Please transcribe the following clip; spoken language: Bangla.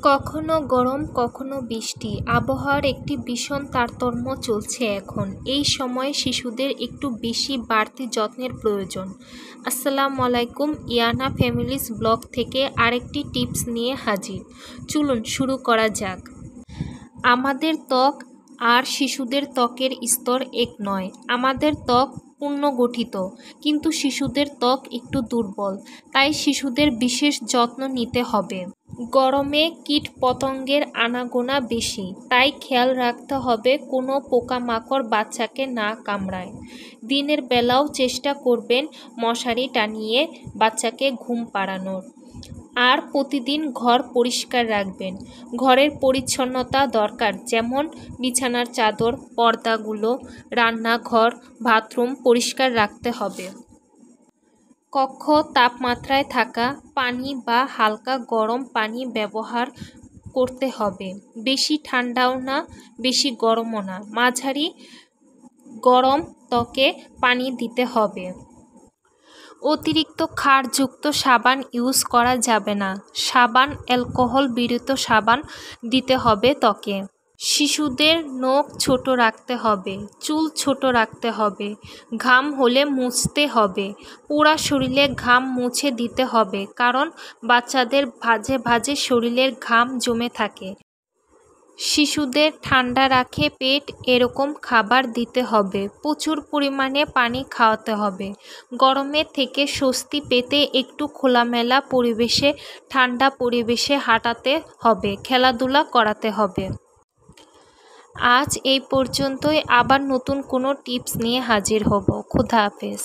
কখনো গরম কখনো বৃষ্টি, আবহাওয়ার একটি ভীষণ তারতম্য চলছে এখন। এই সময়ে শিশুদের একটু বেশি বাড়তি যত্নের প্রয়োজন। আসসালামু আলাইকুম, ইয়ানা ফ্যামিলিজ ব্লগ থেকে আরেকটি টিপস নিয়ে হাজির। চলুন শুরু করা যাক। আমাদের ত্বক আর শিশুদের ত্বকের স্তর এক নয়। আমাদের ত্বক পূর্ণগঠিত, কিন্তু শিশুদের ত্বক একটু দুর্বল, তাই শিশুদের বিশেষ যত্ন নিতে হবে। গরমে কীটপতঙ্গের আনাগোনা বেশি, তাই খেয়াল রাখতে হবে কোনো পোকামাকড় বাচ্চাকে না কামড়ায়। দিনের বেলাও চেষ্টা করবেন মশারি টানিয়ে বাচ্চাকে ঘুম পাড়ানোর। আর প্রতিদিন ঘর পরিষ্কার রাখবেন। ঘরের পরিচ্ছন্নতা দরকার, যেমন বিছানার চাদর, পর্দাগুলো, রান্নাঘর, বাথরুম পরিষ্কার রাখতে হবে। কক্ষ তাপমাত্রায় থাকা পানি বা হালকা গরম পানি ব্যবহার করতে হবে। বেশি ঠান্ডাও না, বেশি গরমও না, মাঝারি গরম ত্বকে পানি দিতে হবে। অতিরিক্ত ক্ষারযুক্ত সাবান ইউজ করা যাবে না। সাবান অ্যালকোহল বিরহিত সাবান দিতে হবে ত্বকে। শিশুদের নখ ছোট রাখতে হবে, চুল ছোট রাখতে হবে, ঘাম হলে মুছতে হবে। পুরা শরীরে ঘাম মুছে দিতে হবে, কারণ বাচ্চাদের ভাঁজে ভাঁজে শরীরের ঘাম জমে থাকে। শিশুদের ঠান্ডা রাখে পেট এরকম খাবার দিতে হবে। প্রচুর পরিমাণে পানি খাওয়াতে হবে। গরমের থেকে স্বস্তি পেতে একটু খোলামেলা পরিবেশে, ঠান্ডা পরিবেশে হাঁটাতে হবে, খেলাধুলা করাতে হবে। আজ এই পর্যন্তই, আবার নতুন কোনো টিপস নিয়ে হাজির হব। খোদা হাফেজ।